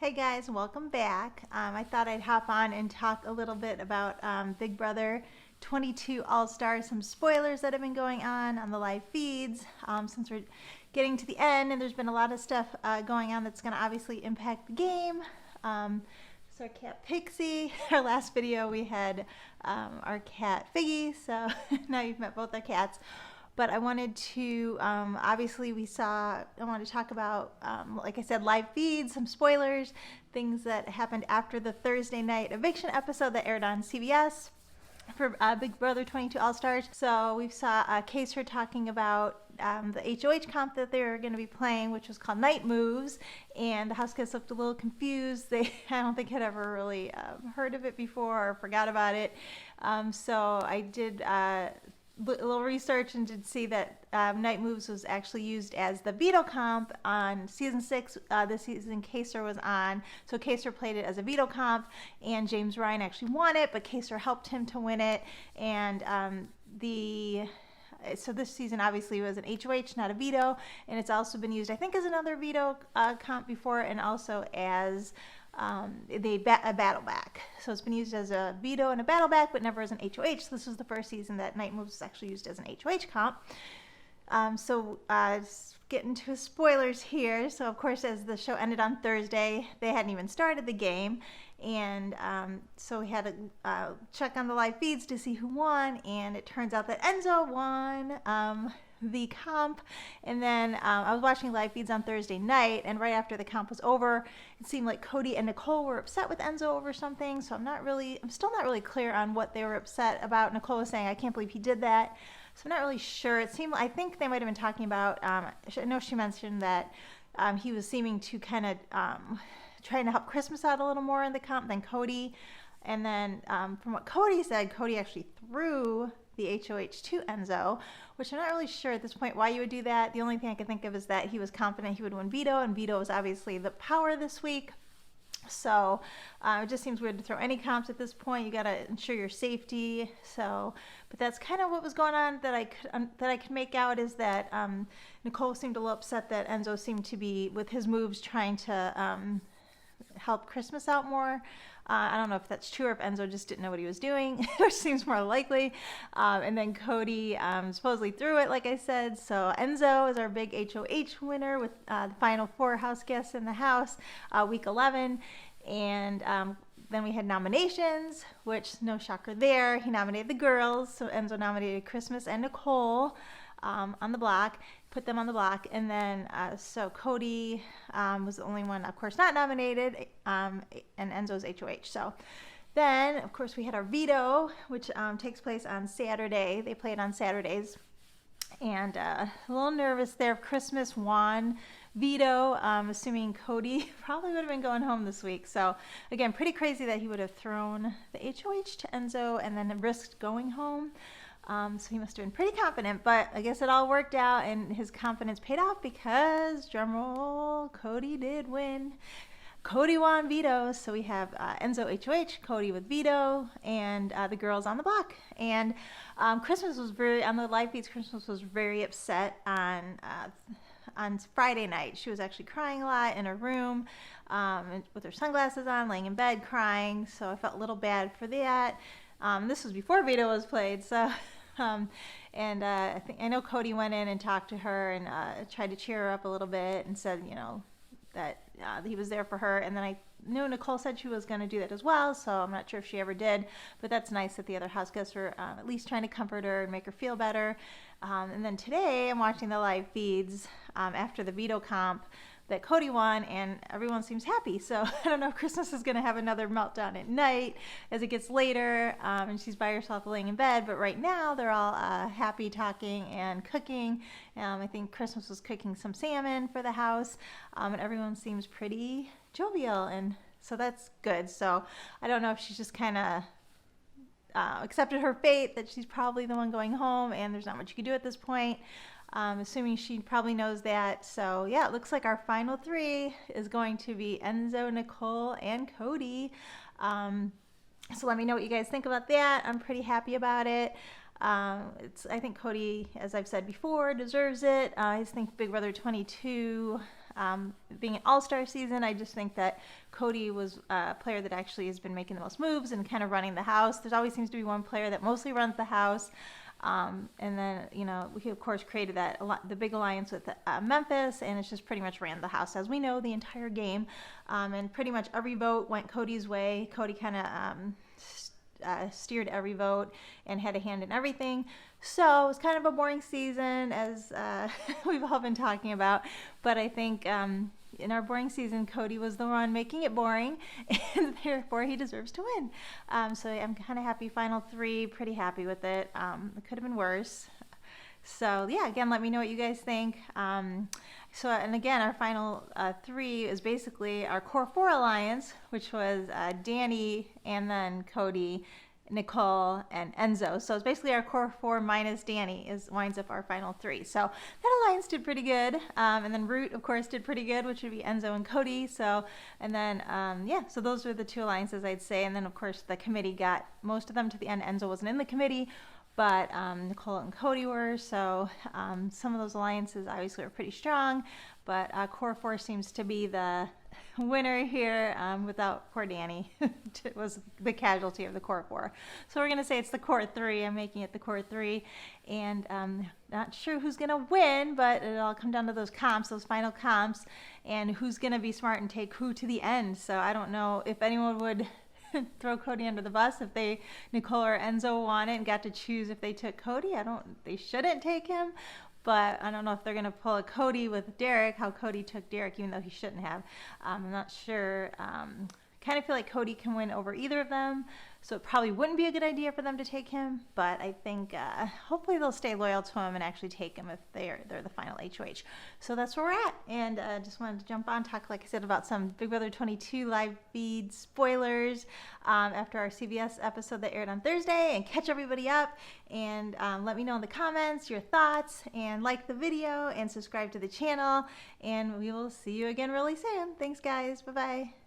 Hey guys, welcome back. I thought I'd hop on and talk a little bit about Big Brother 22 All-Stars, some spoilers that have been going on the live feeds since we're getting to the end, and there's been a lot of stuff going on that's going to obviously impact the game. So our cat Pixie, our last video we had our cat Figgy, so now you've met both our cats. But I wanted to, obviously I wanted to talk about, like I said, live feeds, some spoilers, things that happened after the Thursday night eviction episode that aired on CBS for Big Brother 22 All-Stars. So we saw Kaser talking about the HOH comp that they were going to be playing, which was called Night Moves, and the house guests looked a little confused. I don't think had ever really heard of it before or forgot about it. So I did a little research and did see that Night Moves was actually used as the Veto Comp on season 6. This season Kaser was on, so Kaser played it as a Veto Comp, and James Ryan actually won it, but Kaser helped him to win it. And so this season obviously was an HOH, not a veto, and it's also been used, I think, as another Veto Comp before, and also as a battle back. So it's been used as a veto and a battle back, but never as an HOH. So this was the first season that Night Moves was actually used as an HOH comp. Getting to spoilers here. So of course, as the show ended on Thursday, they hadn't even started the game, and so we had to check on the live feeds to see who won, and it turns out that Enzo won the comp. And then I was watching live feeds on Thursday night, and right after the comp was over, it seemed like Cody and Nicole were upset with Enzo over something. So I'm still not really clear on what they were upset about. Nicole was saying, I can't believe he did that. So I'm not really sure. I think they might have been talking about, I know she mentioned that he was seeming to kind of trying to help Christmas out a little more in the comp than Cody. And then from what Cody said, Cody actually threw the HOH to Enzo, which I'm not really sure at this point why you would do that. The only thing I can think of is that he was confident he would win veto, and veto is obviously the power this week. So it just seems weird to throw any comps at this point. You got to ensure your safety. So, but that's kind of what was going on that I could make out, is that Nicole seemed a little upset that Enzo seemed to be, with his moves, trying to help Christmas out more. I don't know if that's true or if Enzo just didn't know what he was doing, which seems more likely. And then Cody supposedly threw it, like I said. So Enzo is our big HOH winner with the Final Four Houseguests in the house, week 11. And then we had nominations, which no shocker there. He nominated the girls. So Enzo nominated Christmas and Nicole on the block, put them on the block. And then so Cody was the only one, of course, not nominated, and Enzo's HOH. So then, of course, we had our veto, which takes place on Saturday. They played on Saturdays. And a little nervous there. If Christmas won veto, assuming Cody probably would have been going home this week. So again, pretty crazy that he would have thrown the HOH to Enzo and then risked going home. So he must have been pretty confident, but I guess it all worked out and his confidence paid off because, drumroll, Cody did win. Cody won veto, so we have Enzo HOH, Cody with veto, and the girls on the block. And Christmas was on the live feeds, Christmas was very upset on Friday night. She was actually crying a lot in her room with her sunglasses on, laying in bed crying, so I felt a little bad for that. This was before veto was played, so I know Cody went in and talked to her and tried to cheer her up a little bit and said, that he was there for her. And then I knew Nicole said she was going to do that as well, so I'm not sure if she ever did, but that's nice that the other house guests were at least trying to comfort her and make her feel better. And then today I'm watching the live feeds after the veto comp that Cody won, and everyone seems happy. So I don't know if Christmas is going to have another meltdown at night as it gets later, and she's by herself laying in bed. But right now they're all happy, talking and cooking. I think Christmas was cooking some salmon for the house, and everyone seems pretty jovial, and so that's good. So I don't know if she's just kind of accepted her fate, that she's probably the one going home, and there's not much you can do at this point. Assuming she probably knows that. So yeah, it looks like our final three is going to be Enzo, Nicole, and Cody. So let me know what you guys think about that. I'm pretty happy about it. I think Cody, as I've said before, deserves it. I think Big Brother 22 Being an all-star season, I just think that Cody was a player that actually has been making the most moves and kind of running the house. There always seems to be one player that mostly runs the house. And then, we of course created the big alliance with Memphis, and it's just pretty much ran the house, as we know, the entire game. And pretty much every vote went Cody's way. Cody kind of steered every vote and had a hand in everything. So it was kind of a boring season, as we've all been talking about. But I think in our boring season, Cody was the one making it boring, and therefore he deserves to win. So I'm kind of happy. Final three, pretty happy with it. It could have been worse. So yeah, again, let me know what you guys think. And again, our final three is basically our core four alliance, which was Danny and then Cody, Nicole, and Enzo. So it's basically our core four minus Danny winds up our final three. So that alliance did pretty good. And then Root, of course, did pretty good, which would be Enzo and Cody. So, and then, so those were the two alliances, I'd say. And then, of course, the committee got most of them to the end. Enzo wasn't in the committee, but Nicole and Cody were. So some of those alliances obviously were pretty strong, but core four seems to be the winner here, without poor Danny. It was the casualty of the core four. So we're going to say it's the core three. I'm making it the core three. And not sure who's going to win, but it'll all come down to those comps, those final comps, and who's going to be smart and take who to the end. So I don't know if anyone would throw Cody under the bus if Nicole or Enzo won it and got to choose if they took Cody. They shouldn't take him. But I don't know if they're going to pull a Cody with Derek, how Cody took Derek, even though he shouldn't have. I'm not sure. Kind of feel like Cody can win over either of them, so it probably wouldn't be a good idea for them to take him. But I think hopefully they'll stay loyal to him and actually take him if they're the final HOH. So that's where we're at. And just wanted to jump on, talk, like I said, about some Big Brother 22 live feed spoilers after our CBS episode that aired on Thursday, and catch everybody up. And let me know in the comments your thoughts, and like the video and subscribe to the channel. And we will see you again really soon. Thanks, guys. Bye-bye.